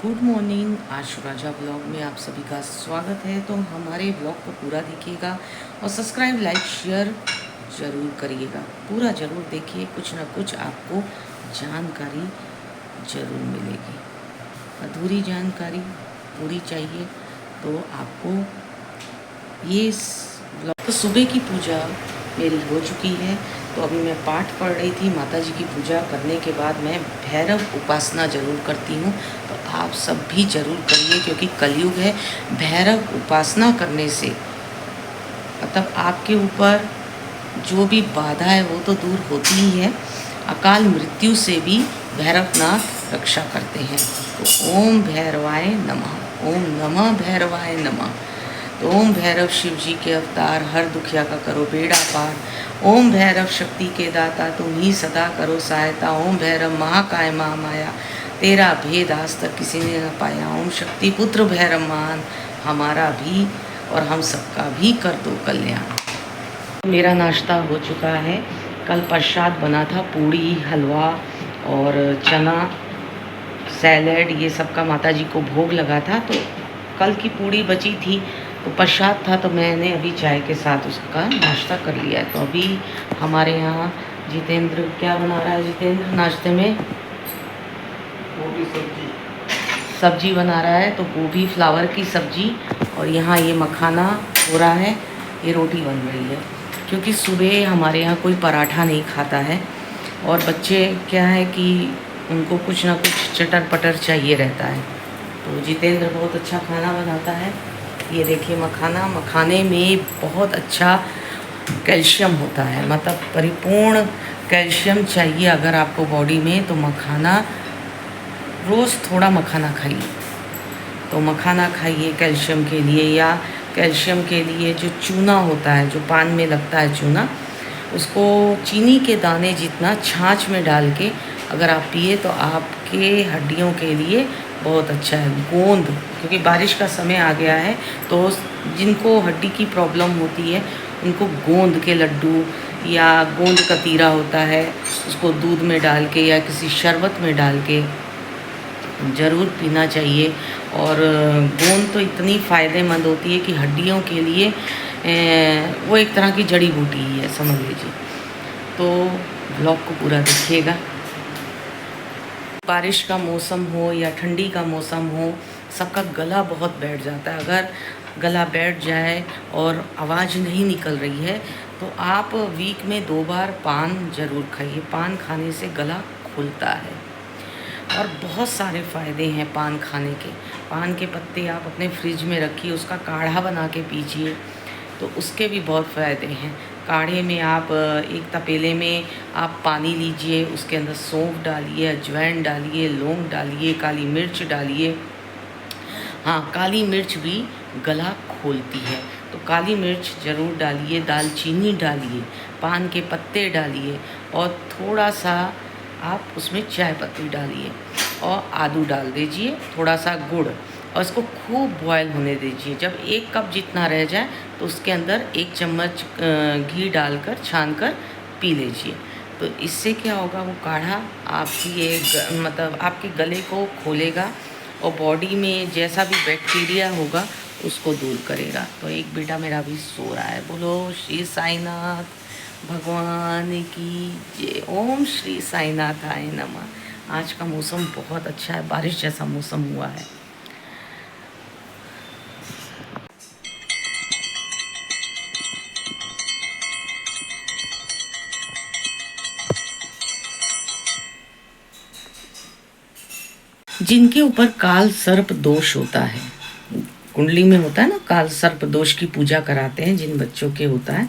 Good morning. Ashu Raja blog में आप सभी का स्वागत है। तो हमारे ब्लॉग को पूरा देखिएगा और सब्सक्राइब लाइक शेयर ज़रूर करिएगा। पूरा ज़रूर देखिए, कुछ ना कुछ आपको जानकारी ज़रूर मिलेगी। अधूरी जानकारी पूरी चाहिए तो आपको ये ब्लॉग। तो सुबह की पूजा मेरी हो चुकी है, तो अभी मैं पाठ पढ़ रही थी। माता जी की पूजा करने के बाद मैं भैरव उपासना ज़रूर करती हूँ, तो आप सब भी ज़रूर करिए, क्योंकि कलयुग है। भैरव उपासना करने से मतलब आपके ऊपर जो भी बाधा है वो तो दूर होती ही है, अकाल मृत्यु से भी भैरवनाथ रक्षा करते हैं। तो ओम भैरवाय नमः, ओम नमः भैरवाय नमः। तो ओम भैरव शिव जी के अवतार, हर दुखिया का करो बेड़ा पार। ओम भैरव शक्ति के दाता, तुम ही सदा करो सहायता। ओम भैरव महाकाय महामाया, तेरा भेद आज तक किसी ने न पाया। ओम शक्ति पुत्र भैरव मान, हमारा भी और हम सबका भी कर दो कल्याण। मेरा नाश्ता हो चुका है। कल प्रसाद बना था, पूड़ी हलवा और चना सैलेड, ये सब का माता जी को भोग लगा था। तो कल की पूड़ी बची थी, तो प्रसाद था, तो मैंने अभी चाय के साथ उसका नाश्ता कर लिया है। तो अभी हमारे यहाँ जितेंद्र क्या बना रहा है? जितेंद्र नाश्ते में गोभी सब्जी बना रहा है, तो गोभी फ्लावर की सब्जी। और यहाँ ये मखाना हो रहा है, ये रोटी बन रही है, क्योंकि सुबह हमारे यहाँ कोई पराठा नहीं खाता है। और बच्चे क्या है कि उनको कुछ ना कुछ चटर पटर चाहिए रहता है। तो जितेंद्र बहुत अच्छा खाना बनाता है। ये देखिए मखाना, मखाने में बहुत अच्छा कैल्शियम होता है, मतलब परिपूर्ण कैल्शियम चाहिए अगर आपको बॉडी में, तो मखाना रोज़ थोड़ा मखाना खाइए। तो मखाना खाइए कैल्शियम के लिए। या कैल्शियम के लिए जो चूना होता है, जो पान में लगता है चूना, उसको चीनी के दाने जितना छाछ में डाल के अगर आप पिए तो आपके हड्डियों के लिए बहुत अच्छा है। गोंद, क्योंकि बारिश का समय आ गया है, तो जिनको हड्डी की प्रॉब्लम होती है उनको गोंद के लड्डू या गोंद कतीरा होता है, उसको दूध में डाल के या किसी शरबत में डाल के ज़रूर पीना चाहिए। और गोंद तो इतनी फ़ायदेमंद होती है कि हड्डियों के लिए वो एक तरह की जड़ी बूटी ही है, समझ लीजिए। तो ब्लॉग को पूरा देखिएगा। बारिश का मौसम हो या ठंडी का मौसम हो, सबका गला बहुत बैठ जाता है। अगर गला बैठ जाए और आवाज़ नहीं निकल रही है, तो आप वीक में 2 बार पान ज़रूर खाइए। पान खाने से गला खुलता है और बहुत सारे फ़ायदे हैं पान खाने के। पान के पत्ते आप अपने फ्रिज में रखिए, उसका काढ़ा बना के पीजिए, तो उसके भी बहुत फ़ायदे हैं। काढ़े में आप एक तपेले में आप पानी लीजिए, उसके अंदर सौंफ डालिए, अजवाइन डालिए, लौंग डालिए, काली मिर्च डालिए। हाँ, काली मिर्च भी गला खोलती है, तो काली मिर्च ज़रूर डालिए। दालचीनी डालिए, पान के पत्ते डालिए, और थोड़ा सा आप उसमें चाय पत्ती डालिए और आदू डाल दीजिए, थोड़ा सा गुड़, और इसको खूब बॉयल होने दीजिए। जब 1 कप जितना रह जाए तो उसके अंदर 1 चम्मच घी डालकर छान कर पी लीजिए। तो इससे क्या होगा, वो काढ़ा आपकी मतलब आपके गले को खोलेगा और बॉडी में जैसा भी बैक्टीरिया होगा उसको दूर करेगा। तो एक बेटा मेरा भी सो रहा है। बोलो श्री साईनाथ भगवान की जय। ओम श्री साईनाथाय नमः। आज का मौसम बहुत अच्छा है, बारिश जैसा मौसम हुआ है। जिनके ऊपर काल सर्प दोष होता है, कुंडली में होता है ना, काल सर्प दोष की पूजा कराते हैं जिन बच्चों के होता है।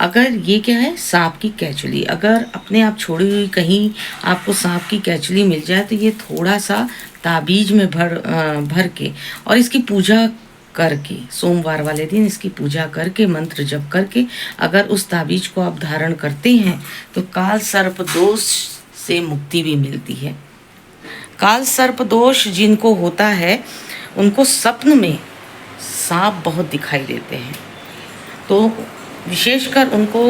अगर ये क्या है, सांप की कैचुली, अगर अपने आप छोड़ी हुई कहीं आपको सांप की कैचुली मिल जाए, तो ये थोड़ा सा ताबीज में भर के और इसकी पूजा करके, सोमवार वाले दिन इसकी पूजा करके, मंत्र जप करके अगर उस ताबीज को आप धारण करते हैं, तो काल सर्प दोष से मुक्ति भी मिलती है। काल सर्प दोष जिनको होता है, उनको स्वप्न में सांप बहुत दिखाई देते हैं। तो विशेषकर उनको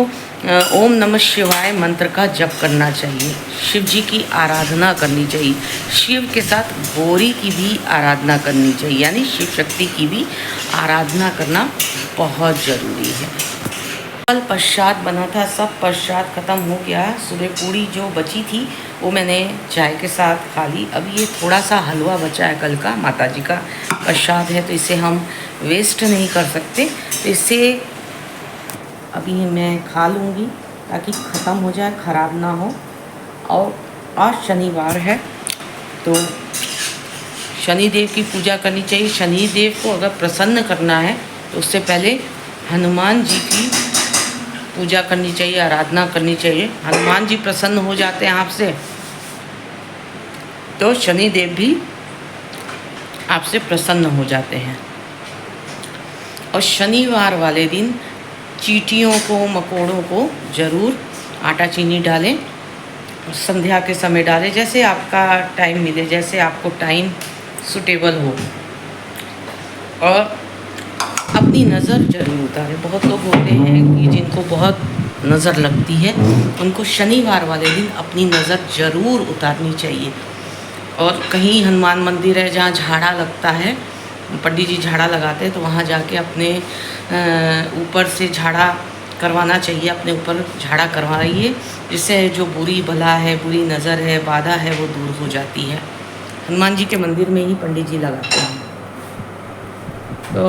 ओम नमः शिवाय मंत्र का जप करना चाहिए, शिव जी की आराधना करनी चाहिए, शिव के साथ गौरी की भी आराधना करनी चाहिए, यानी शिव शक्ति की भी आराधना करना बहुत ज़रूरी है। कल प्रसाद बना था, सब प्रसाद ख़त्म हो गया। सुबह पूड़ी जो बची थी वो मैंने चाय के साथ खा ली। अब ये थोड़ा सा हलवा बचा है कल का, माता जी का प्रसाद है तो इसे हम वेस्ट नहीं कर सकते, तो इसे अभी मैं खा लूँगी ताकि ख़त्म हो जाए, ख़राब ना हो। और आज शनिवार है तो शनिदेव की पूजा करनी चाहिए। शनिदेव को अगर प्रसन्न करना है तो उससे पहले हनुमान जी की पूजा करनी चाहिए, आराधना करनी चाहिए। हनुमान जी प्रसन्न हो जाते हैं आपसे तो शनिदेव भी आपसे प्रसन्न हो जाते हैं। और शनिवार वाले दिन चींटियों को, मकोड़ों को ज़रूर आटा चीनी डालें, संध्या के समय डालें, जैसे आपका टाइम मिले, जैसे आपको टाइम सूटेबल हो। और अपनी नज़र जरूर उतारें। बहुत लोग होते हैं कि जिनको बहुत नज़र लगती है, उनको शनिवार वाले दिन अपनी नज़र ज़रूर उतारनी चाहिए। और कहीं हनुमान मंदिर है जहाँ झाड़ा लगता है, पंडित जी झाड़ा लगाते हैं, तो वहाँ जाके अपने ऊपर से झाड़ा करवाना चाहिए, अपने ऊपर झाड़ा करवाइए, जिससे जो बुरी बला है, बुरी नज़र है, बाधा है, वो दूर हो जाती है। हनुमान जी के मंदिर में ही पंडित जी लगाते हैं। तो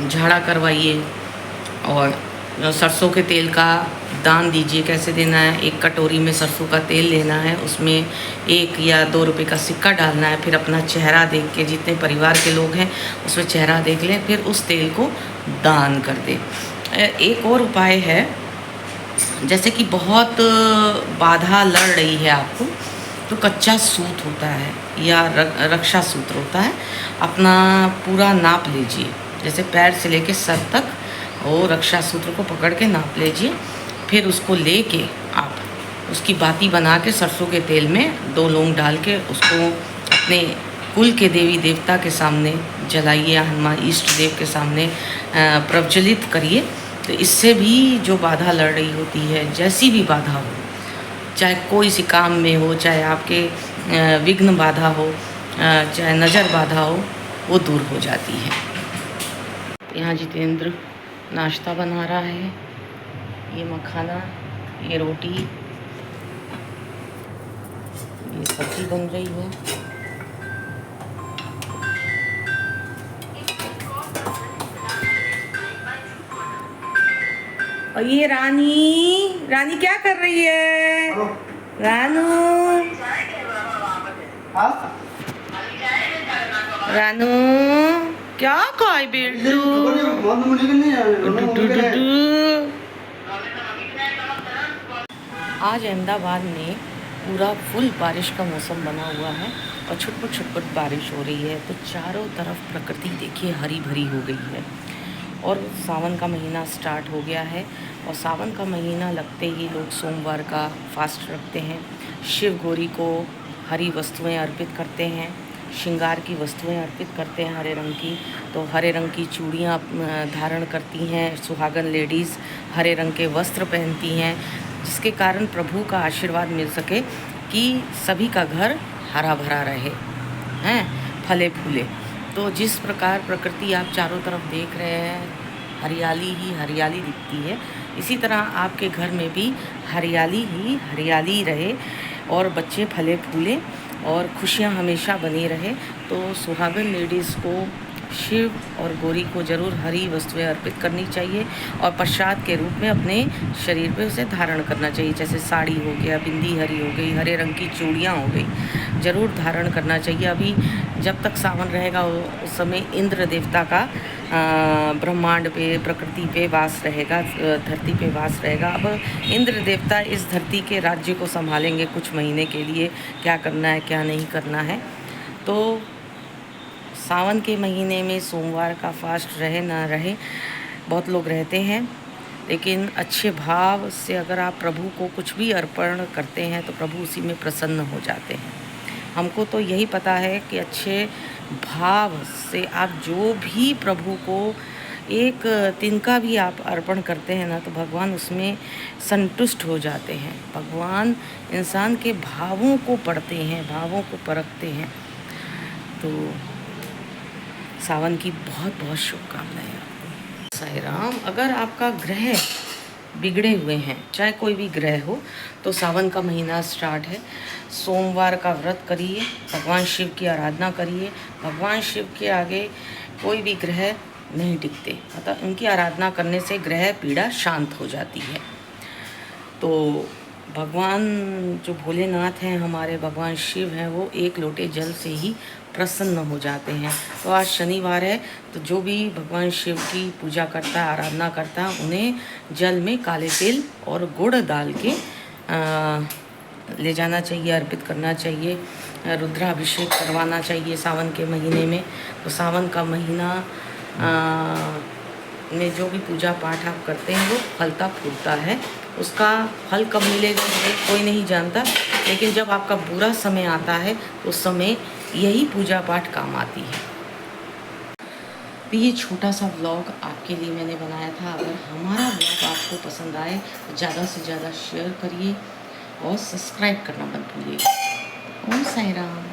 झाड़ा करवाइए और सरसों के तेल का दान दीजिए। कैसे देना है, एक कटोरी में सरसों का तेल लेना है, उसमें 1 या 2 रुपए का सिक्का डालना है, फिर अपना चेहरा देख के, जितने परिवार के लोग हैं उसमें चेहरा देख लें, फिर उस तेल को दान कर दें। एक और उपाय है, जैसे कि बहुत बाधा लड़ रही है आपको, तो कच्चा सूत होता है या रक्षा सूत्र होता है, अपना पूरा नाप लीजिए, जैसे पैर से लेके सर तक वो रक्षा सूत्र को पकड़ के नाप लीजिए। फिर उसको लेके आप उसकी बाती बना के सरसों के तेल में 2 लौंग डाल के उसको अपने कुल के देवी देवता के सामने जलाइए, हनुमान इष्ट देव के सामने प्रज्वलित करिए। तो इससे भी जो बाधा लड़ रही होती है, जैसी भी बाधा हो, चाहे कोई सी काम में हो, चाहे आपके विघ्न बाधा हो, चाहे नज़र बाधा हो, वो दूर हो जाती है। यहाँ जितेंद्र नाश्ता बना रहा है, ये मखाना, ये रोटी, ये सब्जी बन रही है। और ये रानी क्या कर रही है? रानू, रानू क्या खाए बेटू? आज अहमदाबाद में पूरा फुल बारिश का मौसम बना हुआ है और छुटपुट छुटपुट बारिश हो रही है, तो चारों तरफ प्रकृति देखिए हरी भरी हो गई है। और सावन का महीना स्टार्ट हो गया है और सावन का महीना लगते ही लोग सोमवार का फास्ट रखते हैं, शिव गौरी को हरी वस्तुएं अर्पित करते हैं, श्रृंगार की वस्तुएं अर्पित करते हैं हरे रंग की। तो हरे रंग की चूड़ियाँ धारण करती हैं सुहागन लेडीज़, हरे रंग के वस्त्र पहनती हैं, जिसके कारण प्रभु का आशीर्वाद मिल सके कि सभी का घर हरा भरा रहे हैं, फले फूले। तो जिस प्रकार प्रकृति आप चारों तरफ देख रहे हैं, हरियाली ही हरियाली दिखती है, इसी तरह आपके घर में भी हरियाली ही हरियाली रहे और बच्चे फले फूले और खुशियाँ हमेशा बनी रहे। तो सुहागन लेडीज़ को शिव और गौरी को ज़रूर हरी वस्तुएं अर्पित करनी चाहिए और प्रसाद के रूप में अपने शरीर पे उसे धारण करना चाहिए। जैसे साड़ी हो गया, बिंदी हरी हो गई, हरे रंग की चूड़ियाँ हो गई, ज़रूर धारण करना चाहिए। अभी जब तक सावन रहेगा उस समय इंद्र देवता का ब्रह्मांड पे, प्रकृति पे वास रहेगा, धरती पे वास रहेगा। अब इंद्र देवता इस धरती के राज्य को संभालेंगे कुछ महीने के लिए, क्या करना है क्या नहीं करना है। तो सावन के महीने में सोमवार का फास्ट रहे ना रहे, बहुत लोग रहते हैं, लेकिन अच्छे भाव से अगर आप प्रभु को कुछ भी अर्पण करते हैं तो प्रभु उसी में प्रसन्न हो जाते हैं। हमको तो यही पता है कि अच्छे भाव से आप जो भी प्रभु को एक तिनका भी आप अर्पण करते हैं ना, तो भगवान उसमें संतुष्ट हो जाते हैं। भगवान इंसान के भावों को पढ़ते हैं, भावों को परखते हैं। तो सावन की बहुत बहुत शुभकामनाएं आपको। साईं राम। अगर आपका ग्रह बिगड़े हुए हैं, चाहे कोई भी ग्रह हो, तो सावन का महीना स्टार्ट है। सोमवार का व्रत करिए, भगवान शिव की आराधना करिए। भगवान शिव के आगे कोई भी ग्रह नहीं टिकते, मतलब उनकी आराधना करने से ग्रह पीड़ा शांत हो जाती है। तो भगवान जो भोलेनाथ हैं, हमारे भगवान शिव हैं, वो एक लोटे जल से ही प्रसन्न हो जाते हैं। तो आज शनिवार है, तो जो भी भगवान शिव की पूजा करता है, आराधना करता है, उन्हें जल में काले तिल और गुड़ डाल के ले जाना चाहिए, अर्पित करना चाहिए, रुद्राभिषेक करवाना चाहिए सावन के महीने में। तो सावन का महीना में जो भी पूजा पाठ आप करते हैं वो फलता फूलता है। उसका फल कब मिलेगा ये कोई नहीं जानता, लेकिन जब आपका बुरा समय आता है तो उस समय यही पूजा पाठ काम आती है। तो ये छोटा सा व्लॉग आपके लिए मैंने बनाया था। अगर हमारा व्लॉग आपको पसंद आए तो ज़्यादा से ज़्यादा शेयर करिए और सब्सक्राइब करना मत भूलिएगा। ओम साईं राम।